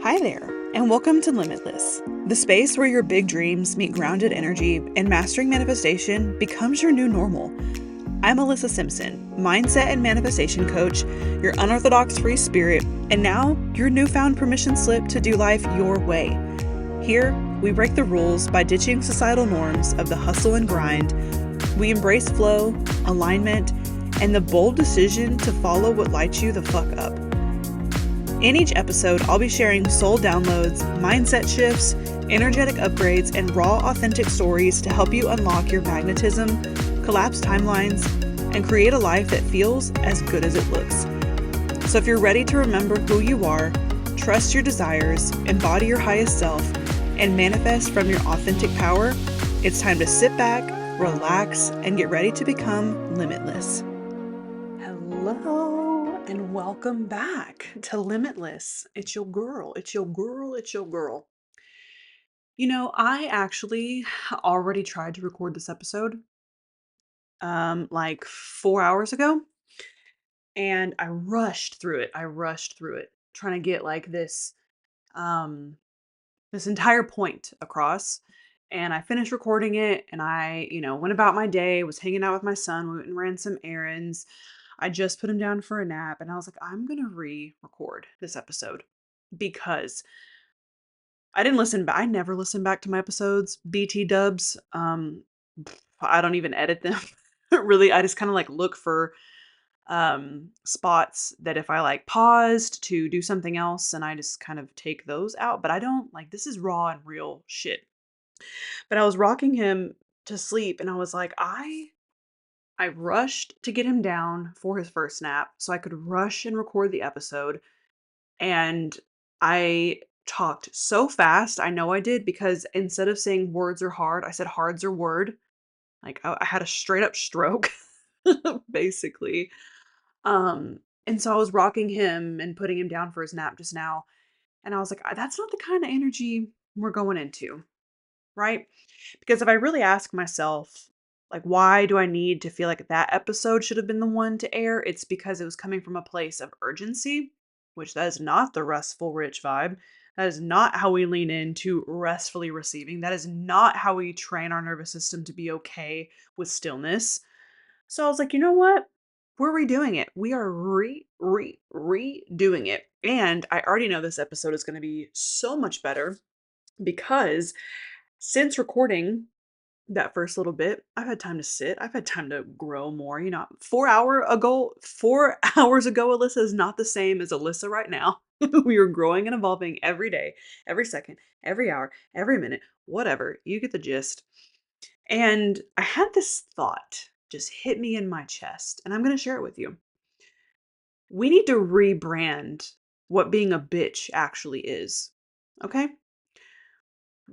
Hi there, and welcome to LimitLyss, the space where your big dreams meet grounded energy and mastering manifestation becomes your new normal. I'm Alyssa Simpson, mindset and manifestation coach, your unorthodox free spirit, and now your newfound permission slip to do life your way. Here, we break the rules by ditching societal norms of the hustle and grind. We embrace flow, alignment, and the bold decision to follow what lights you the fuck up. In each episode, I'll be sharing soul downloads, mindset shifts, energetic upgrades, and raw, authentic stories to help you unlock your magnetism, collapse timelines, and create a life that feels as good as it looks. So if you're ready to remember who you are, trust your desires, embody your highest self, and manifest from your authentic power, it's time to sit back, relax, and get ready to become limitless. Hello, and welcome back to LimitLyss. It's your girl. I actually already tried to record this episode like 4 hours ago, and I rushed through it. Trying to get like um this entire point across. And I finished recording it and I, went about my day, was hanging out with my son, we went and ran some errands. I just put him down for a nap and I was like, I'm going to re-record this episode because I didn't listen back. I never listen back to my episodes, BT dubs. I don't even edit them. Really, I just kind of like look for spots that if I like paused to do something else and I just kind of take those out, but I don't like this is raw and real shit. But I was rocking him to sleep and I was like, I rushed to get him down for his first nap so I could rush and record the episode. And I talked so fast. I know I did because instead of saying words are hard, I said hards are word. Like I had a straight up stroke, basically. And so I was rocking him and putting him down for his nap just now. And I was like, that's not the kind of energy we're going into, right? Because if I really ask myself, like, why do I need to feel like that episode should have been the one to air? It's because it was coming from a place of urgency, which that is not the restful rich vibe. That is not how we lean into restfully receiving. That is not how we train our nervous system to be okay with stillness. So I was like, you know what? We're redoing it. We are redoing it. And I already know this episode is going to be so much better because since recording that first little bit, I've had time to sit. I've had time to grow more. 4 hours ago, Alyssa is not the same as Alyssa right now. We are growing and evolving every day, every second, every hour, every minute, whatever. You get the gist. And I had this thought just hit me in my chest, and I'm going to share it with you. We need to rebrand what being a bitch actually is. Okay?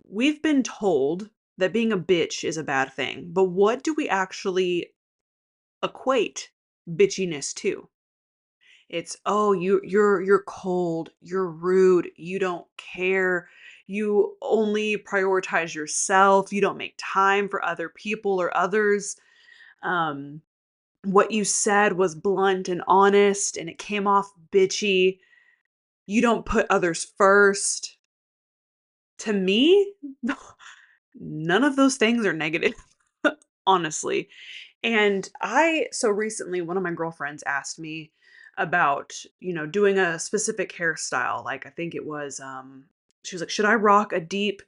We've been told that being a bitch is a bad thing, but what do we actually equate bitchiness to? It's, oh, you're cold, you're rude, you don't care, you only prioritize yourself, you don't make time for other people or others. Um, what you said was blunt and honest and it came off bitchy. You don't put others first. To me, none of those things are negative, honestly. And so recently, one of my girlfriends asked me about, doing a specific hairstyle. Like, I think it was, she was like, should I rock a deep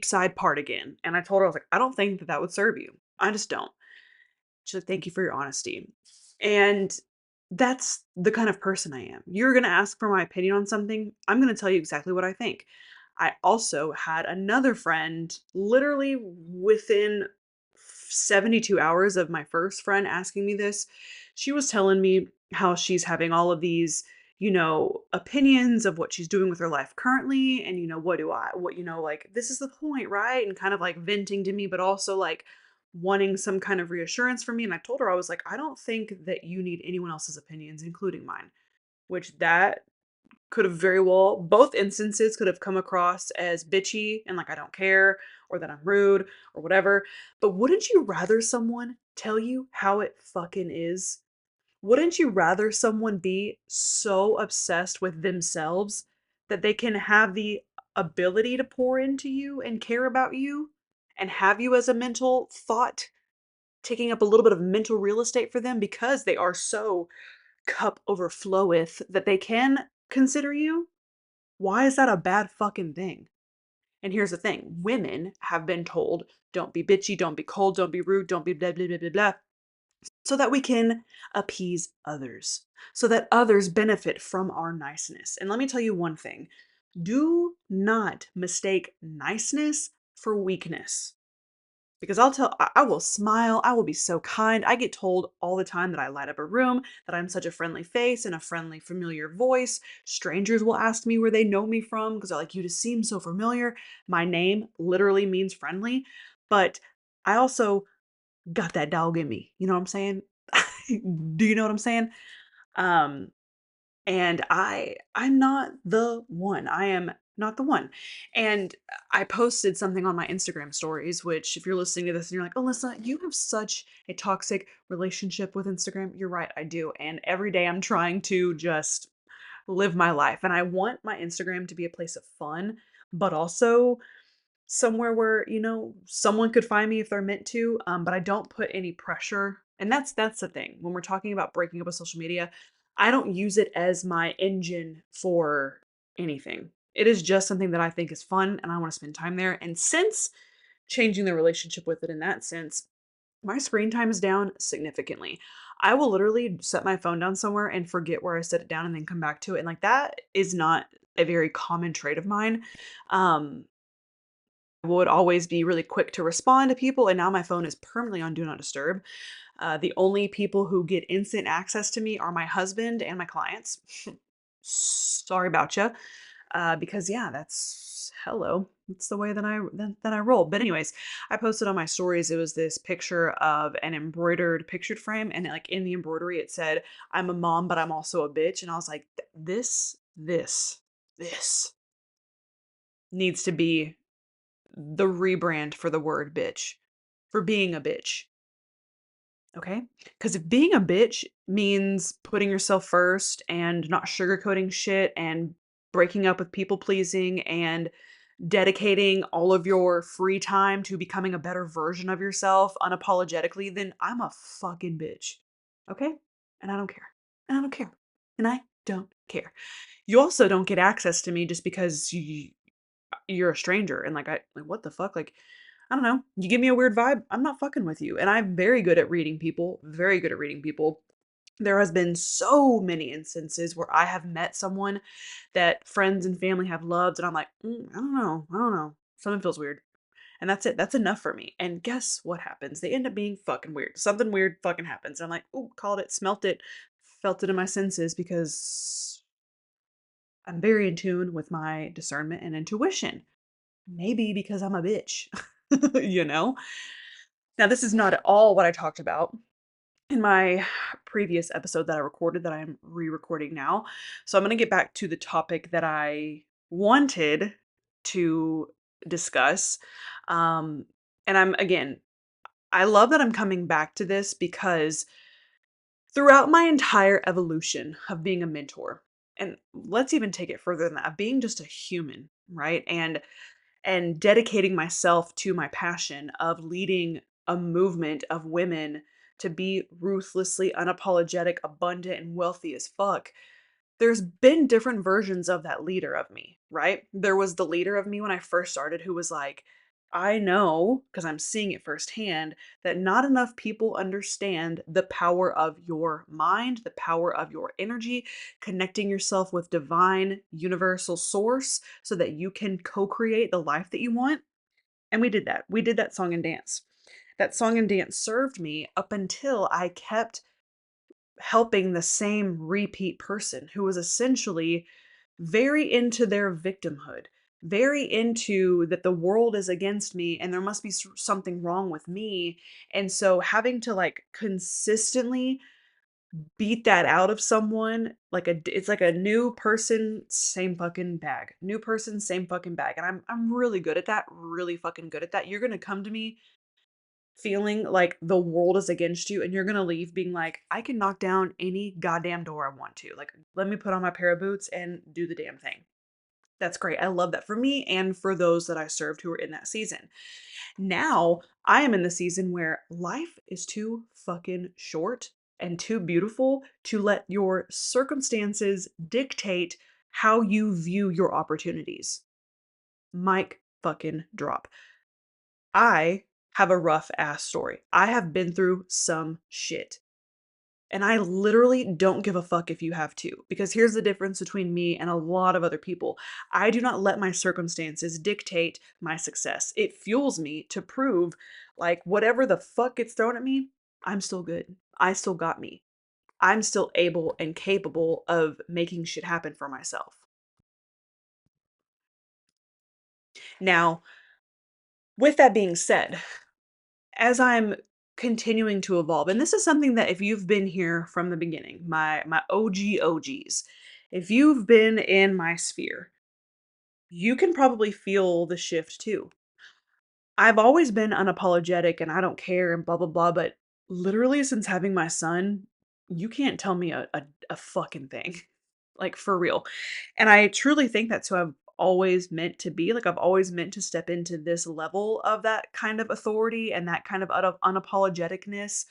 side part again? And I told her, I was like, I don't think that would serve you. I just don't. She's like, thank you for your honesty. And that's the kind of person I am. You're going to ask for my opinion on something. I'm going to tell you exactly what I think. I also had another friend literally within 72 hours of my first friend asking me this. She was telling me how she's having all of these, opinions of what she's doing with her life currently. And, like, this is the point, right? And kind of like venting to me, but also like wanting some kind of reassurance from me. And I told her, I was like, I don't think that you need anyone else's opinions, including mine, which that could have very well, both instances could have come across as bitchy and like I don't care or that I'm rude or whatever. But wouldn't you rather someone tell you how it fucking is? Wouldn't you rather someone be so obsessed with themselves that they can have the ability to pour into you and care about you and have you as a mental thought, taking up a little bit of mental real estate for them because they are so cup overfloweth that they can consider you. Why is that a bad fucking thing? And here's the thing, women have been told, don't be bitchy, don't be cold, don't be rude, don't be blah, blah, blah, blah, blah, so that we can appease others, so that others benefit from our niceness. And let me tell you one thing, do not mistake niceness for weakness. Because I will smile, I will be so kind. I get told all the time that I light up a room, that I'm such a friendly face and a friendly, familiar voice. Strangers will ask me where they know me from because they're like, you just seem so familiar. My name literally means friendly, but I also got that dog in me. You know what I'm saying? Do you know what I'm saying? Um, and I'm not the one. I am not the one. And I posted something on my Instagram stories, which if you're listening to this and you're like, Alyssa, you have such a toxic relationship with Instagram. You're right, I do. And every day I'm trying to just live my life. And I want my Instagram to be a place of fun, but also somewhere where, someone could find me if they're meant to, but I don't put any pressure. And that's the thing. When we're talking about breaking up with social media, I don't use it as my engine for anything. It is just something that I think is fun and I want to spend time there. And since changing the relationship with it in that sense, my screen time is down significantly. I will literally set my phone down somewhere and forget where I set it down and then come back to it. And like that is not a very common trait of mine. Um, would always be really quick to respond to people, and now my phone is permanently on do not disturb. The only people who get instant access to me are my husband and my clients. Sorry about you, because yeah, that's hello. That's the way that I roll. But anyways, I posted on my stories. It was this picture of an embroidered pictured frame, and like in the embroidery, it said, "I'm a mom, but I'm also a bitch." And I was like, this needs to be the rebrand for the word bitch, for being a bitch. Okay? Because if being a bitch means putting yourself first and not sugarcoating shit and breaking up with people pleasing and dedicating all of your free time to becoming a better version of yourself unapologetically, then I'm a fucking bitch. Okay? And I don't care. And I don't care. And I don't care. You also don't get access to me just because you're a stranger and like what the fuck, like I don't know, you give me a weird vibe, I'm not fucking with you. And I'm very good at reading people, very good at reading people. There has been so many instances where I have met someone that friends and family have loved and I'm like, I don't know, something feels weird. And that's it, that's enough for me. And guess what happens, they end up being fucking weird, something weird fucking happens. I'm like, oh, called it, smelt it, felt it in my senses, because I'm very in tune with my discernment and intuition. Maybe because I'm a bitch, you know? Now, this is not at all what I talked about in my previous episode that I recorded that I'm re-recording now. So I'm going to get back to the topic that I wanted to discuss. Um, and I love that I'm coming back to this because throughout my entire evolution of being a mentor, and let's even take it further than that, of being just a human, right? And dedicating myself to my passion of leading a movement of women to be ruthlessly unapologetic, abundant, and wealthy as fuck. There's been different versions of that leader of me, right? There was the leader of me when I first started who was like, I know, because I'm seeing it firsthand, that not enough people understand the power of your mind, the power of your energy, connecting yourself with divine, universal source so that you can co create the life that you want. And we did that. We did that song and dance. That song and dance served me up until I kept helping the same repeat person who was essentially very into their victimhood, very into that the world is against me and there must be something wrong with me. And so having to like consistently beat that out of someone, it's like a new person, same fucking bag. New person, same fucking bag. And I'm really good at that, really fucking good at that. You're gonna come to me feeling like the world is against you and you're gonna leave being like, I can knock down any goddamn door I want to. Like, let me put on my pair of boots and do the damn thing. That's great. I love that for me and for those that I served who were in that season. Now I am in the season where life is too fucking short and too beautiful to let your circumstances dictate how you view your opportunities. Mic fucking drop. I have a rough ass story. I have been through some shit. And I literally don't give a fuck if you have too. Because here's the difference between me and a lot of other people. I do not let my circumstances dictate my success. It fuels me to prove like whatever the fuck gets thrown at me, I'm still good. I still got me. I'm still able and capable of making shit happen for myself. Now, with that being said, as I'm continuing to evolve, and this is something that if you've been here from the beginning, my OGs, if you've been in my sphere, you can probably feel the shift too. I've always been unapologetic and I don't care and blah blah blah, but literally since having my son, you can't tell me a fucking thing. Like for real. And I truly think that's who I've always meant to be. Like I've always meant to step into this level of that kind of authority and that kind of unapologeticness.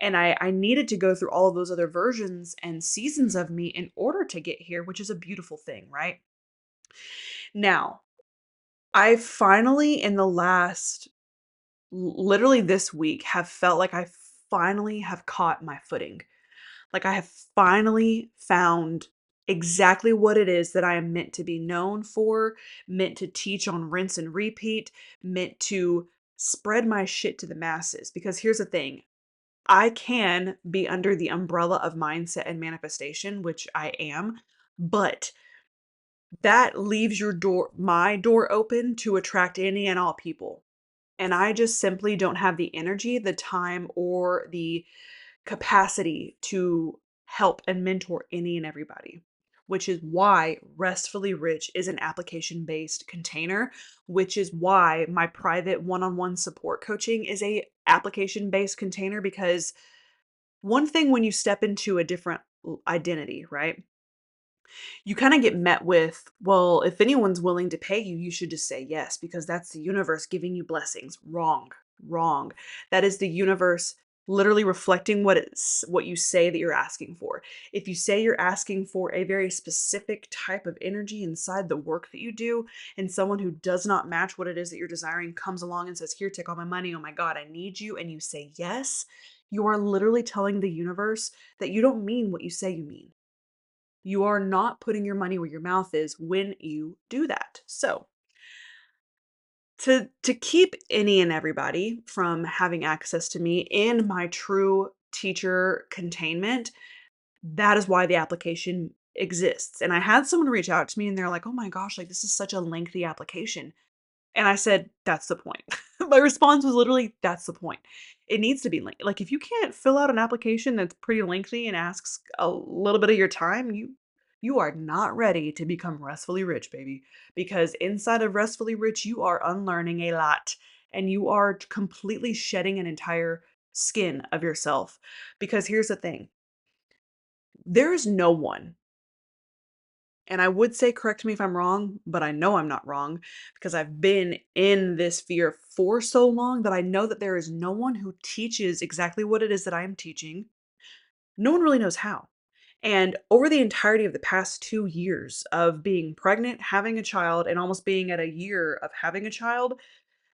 And I needed to go through all of those other versions and seasons of me in order to get here, which is a beautiful thing, right? Now, I finally in the last literally this week have felt like I finally have caught my footing. Like I have finally found exactly what it is that I am meant to be known for, meant to teach on rinse and repeat, meant to spread my shit to the masses. Because here's the thing, I can be under the umbrella of mindset and manifestation, which I am, but that leaves my door open to attract any and all people. And I just simply don't have the energy, the time, or the capacity to help and mentor any and everybody, which is why Restfully Rich is an application based container, which is why my private one-on-one support coaching is a application based container because one thing when you step into a different identity, right? You kind of get met with, well, if anyone's willing to pay you, you should just say yes because that's the universe giving you blessings. Wrong, wrong. That is the universe literally reflecting what you say that you're asking for. If you say you're asking for a very specific type of energy inside the work that you do, and someone who does not match what it is that you're desiring comes along and says, "Here, take all my money. Oh my God, I need you," and you say yes, you are literally telling the universe that you don't mean what you say you mean. You are not putting your money where your mouth is when you do that. So, to keep any and everybody from having access to me in my true teacher containment, that is why the application exists. And I had someone reach out to me and they're like, "Oh my gosh, like this is such a lengthy application." And I said, "That's the point." My response was literally, "That's the point." It needs to be like if you can't fill out an application that's pretty lengthy and asks a little bit of your time, you are not ready to become restfully rich, baby. Because inside of restfully rich, you are unlearning a lot and you are completely shedding an entire skin of yourself. Because here's the thing, there is no one, and I would say correct me if I'm wrong, but I know I'm not wrong because I've been in this sphere for so long that I know that there is no one who teaches exactly what it is that I am teaching. No one really knows how. And over the entirety of the past 2 years of being pregnant, having a child, and almost being at a year of having a child,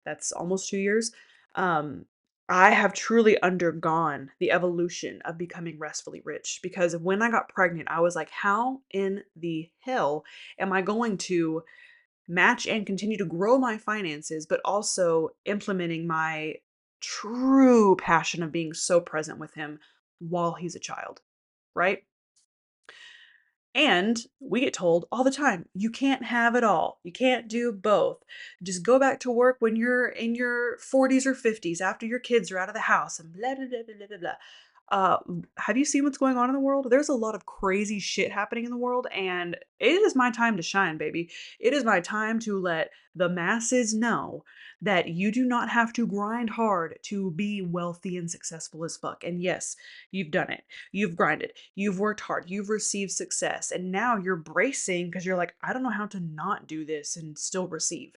that's almost 2 years. Um, I have truly undergone the evolution of becoming restfully rich because when I got pregnant, I was like, how in the hell am I going to match and continue to grow my finances, but also implementing my true passion of being so present with him while he's a child, right? And we get told all the time, you can't have it all. You can't do both. Just go back to work when you're in your 40s or 50s after your kids are out of the house and blah, blah, blah, blah, blah, blah. have you seen what's going on in the world? There's a lot of crazy shit happening in the world, and it is my time to shine, baby. It is my time to let the masses know that you do not have to grind hard to be wealthy and successful as fuck. And yes, you've done it. You've grinded. You've worked hard. You've received success. And now you're bracing because you're like, I don't know how to not do this and still receive.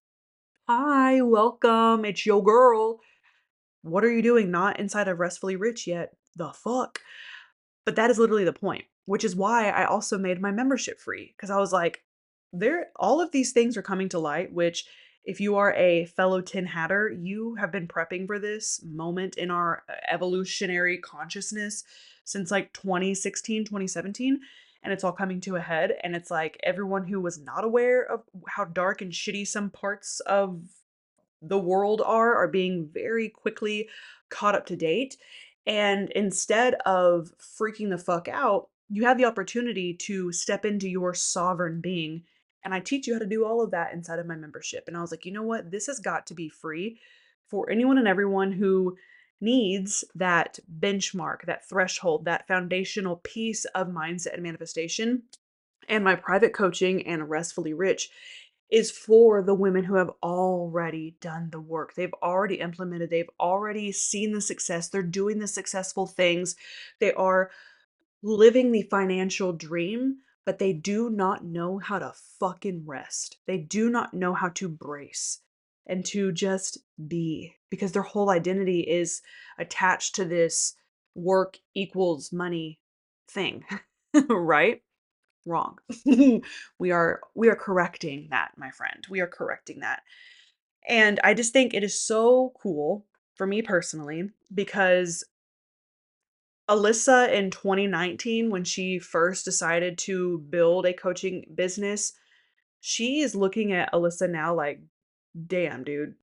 Hi, welcome. It's your girl. What are you doing not inside of Restfully Rich yet? The fuck? But that is literally the point, which is why I also made my membership free because I was like, there all of these things are coming to light, which if you are a fellow tin hatter, you have been prepping for this moment in our evolutionary consciousness since like 2016, 2017, and it's all coming to a head, and it's like everyone who was not aware of how dark and shitty some parts of the world are being very quickly caught up to date. And instead of freaking the fuck out, you have the opportunity to step into your sovereign being. And I teach you how to do all of that inside of my membership. And I was like, you know what? This has got to be free for anyone and everyone who needs that benchmark, that threshold, that foundational piece of mindset and manifestation. And my private coaching and Restfully Rich is for the women who have already done the work. They've already implemented, they've already seen the success, they're doing the successful things, they are living the financial dream, but they do not know how to fucking rest. They do not know how to brace and to just be because their whole identity is attached to this work equals money thing, right? Wrong. We are correcting that, my friend. We are correcting that. And I just think it is so cool for me personally because Alyssa in 2019 when she first decided to build a coaching business, she is looking at Alyssa now like, "Damn, dude.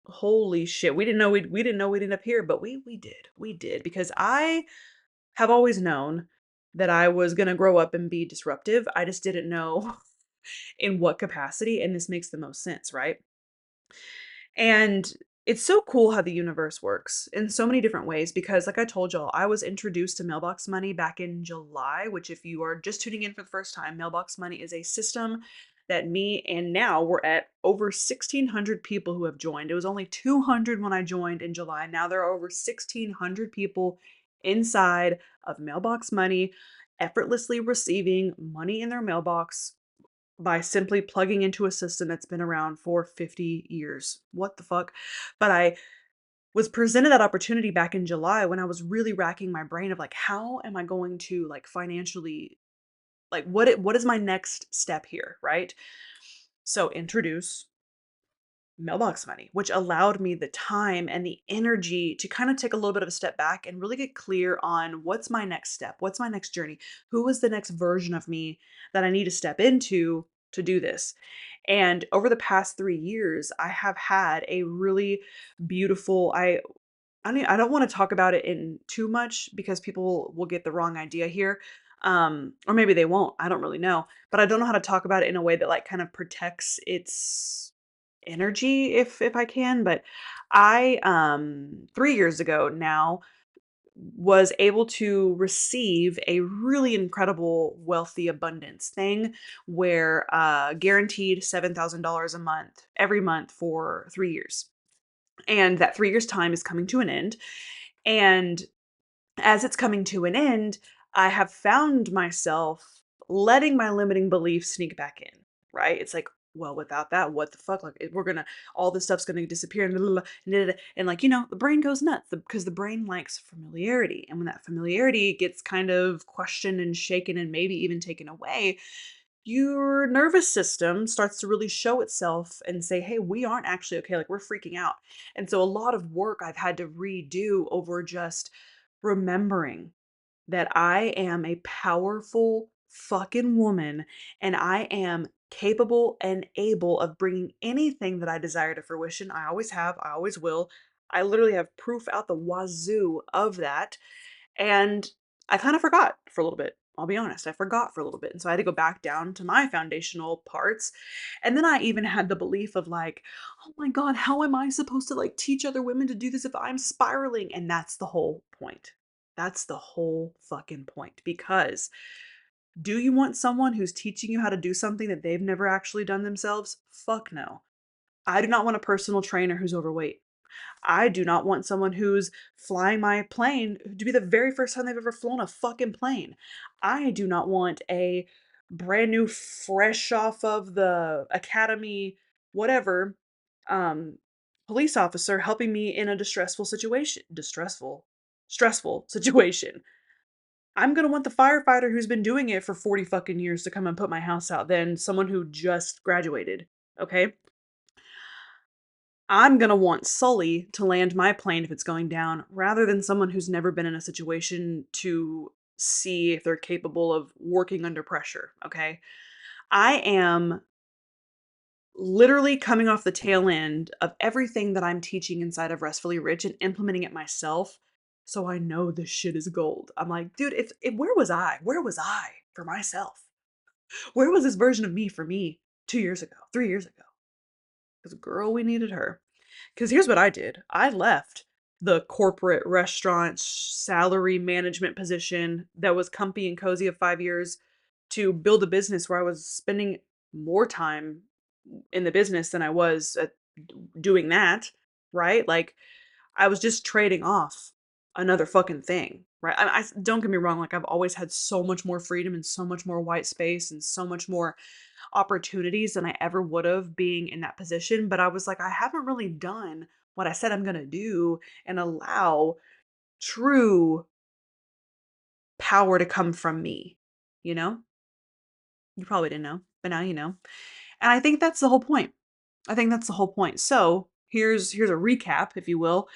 Holy shit. We didn't know we'd end up here, but we did. We did because I have always known that I was going to grow up and be disruptive. I just didn't know in what capacity, and this makes the most sense, right? And it's so cool how the universe works in so many different ways because, like I told y'all, I was introduced to mailbox money back in July, which, if you are just tuning in for the first time, mailbox money is a system that me and now we're at over 1,600 people who have joined. It was only 200 when I joined in July. Now there are over 1,600 people inside of mailbox money, effortlessly receiving money in their mailbox by simply plugging into a system that's been around for 50 years. What the fuck? But I was presented that opportunity back in July when I was really racking my brain of like, how am I going to like financially, like what is my next step here, right? So introduce mailbox money, which allowed me the time and the energy to kind of take a little bit of a step back and really get clear on what's my next step, what's my next journey, who is the next version of me that I need to step into to do this. And over the past 3 years, I have had a really beautiful, I don't want to talk about it in too much because people will get the wrong idea here. Or maybe they won't. I don't really know. But I don't know how to talk about it in a way that like kind of protects its energy if I can. But I 3 years ago now was able to receive a really incredible wealthy abundance thing where guaranteed $7,000 a month every month for 3 years. And that 3 years time is coming to an end. And as it's coming to an end, I have found myself letting my limiting beliefs sneak back in, right? It's like, well, without that, what the fuck? Like, we're gonna, all this stuff's gonna disappear, and, blah, blah, blah, and like, the brain goes nuts because the brain likes familiarity. And when that familiarity gets kind of questioned and shaken and maybe even taken away, your nervous system starts to really show itself and say, hey, we aren't actually okay. Like, we're freaking out. And so, a lot of work I've had to redo over just remembering that I am a powerful fucking woman and I am capable and able of bringing anything that I desire to fruition. I always have, I always will. I literally have proof out the wazoo of that. And I kind of forgot for a little bit. I'll be honest, I forgot for a little bit. And so I had to go back down to my foundational parts. And then I even had the belief of like, oh my God, how am I supposed to like teach other women to do this if I'm spiraling? And that's the whole point. That's the whole fucking point. Because do you want someone who's teaching you how to do something that they've never actually done themselves? Fuck no. I do not want a personal trainer who's overweight. I do not want someone who's flying my plane to be the very first time they've ever flown a fucking plane. I do not want a brand new, fresh off of the academy, whatever, um, police officer helping me in a stressful situation. I'm gonna want the firefighter who's been doing it for 40 fucking years to come and put my house out than someone who just graduated. Okay? I'm gonna want Sully to land my plane if it's going down rather than someone who's never been in a situation to see if they're capable of working under pressure. Okay? I am literally coming off the tail end of everything that I'm teaching inside of Restfully Rich and implementing it myself. So I know this shit is gold. I'm like, dude, if where was I? Where was I for myself? Where was this version of me for me 2 years ago, 3 years ago? Because girl, we needed her. Because here's what I did. I left the corporate restaurant salary management position that was comfy and cozy of 5 years to build a business where I was spending more time in the business than I was at doing that, right? Like I was just trading off another fucking thing, right? I don't get me wrong, like I've always had so much more freedom and so much more white space and so much more opportunities than I ever would have being in that position, but I was like I haven't really done what I said I'm going to do and allow true power to come from me, you know? You probably didn't know, but now you know. And I think that's the whole point. I think that's the whole point. So here's a recap, if you will.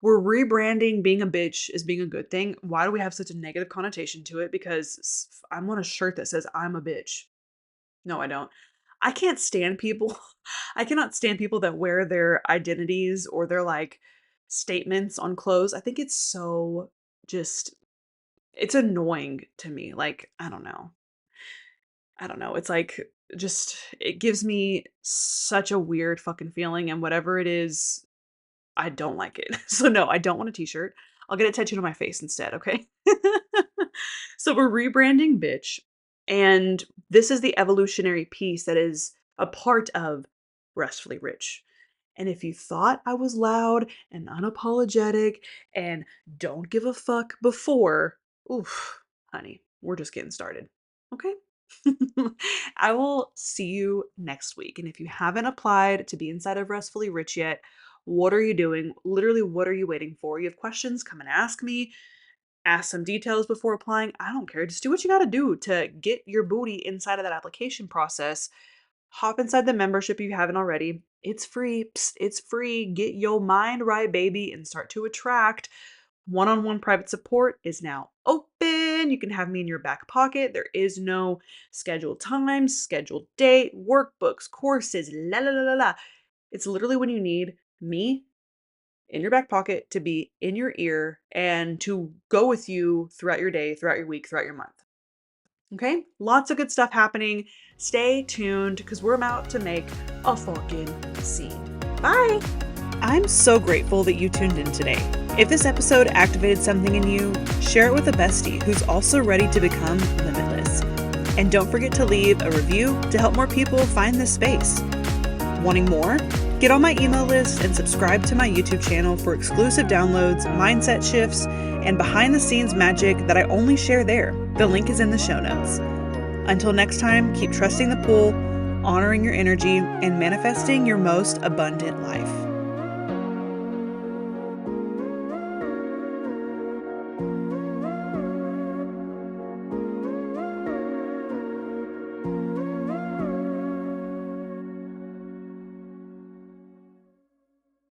We're rebranding being a bitch as being a good thing. Why do we have such a negative connotation to it? Because I'm on a shirt that says I'm a bitch. No, I don't. I can't stand people. I cannot stand people that wear their identities or their like statements on clothes. I think it's so just it's annoying to me. Like, I don't know. I don't know. It's like just it gives me such a weird fucking feeling and whatever it is, I don't like it. So no, I don't want a t-shirt. I'll get it tattooed on my face instead, okay? So we're rebranding bitch and this is the evolutionary piece that is a part of Restfully Rich. And if you thought I was loud and unapologetic and don't give a fuck before, oof, honey, we're just getting started. Okay? I will see you next week. And if you haven't applied to be inside of Restfully Rich yet, what are you doing? Literally, what are you waiting for? You have questions? Come and ask me. Ask some details before applying. I don't care. Just do what you got to do to get your booty inside of that application process. Hop inside the membership if you haven't already. It's free. Psst, it's free. Get your mind right, baby, and start to attract. One-on-one private support is now open. You can have me in your back pocket. There is no scheduled time, scheduled date, workbooks, courses, la la la la la. It's literally when you need me in your back pocket to be in your ear and to go with you throughout your day, throughout your week, throughout your month. Okay? Lots of good stuff happening. Stay tuned because we're about to make a fucking scene. Bye. I'm so grateful that you tuned in today. If this episode activated something in you, share it with a bestie who's also ready to become limitless. And don't forget to leave a review to help more people find this space. Wanting more? Get on my email list and subscribe to my YouTube channel for exclusive downloads, mindset shifts, and behind-the-scenes magic that I only share there. The link is in the show notes. Until next time, keep trusting the pull, honoring your energy, and manifesting your most abundant life.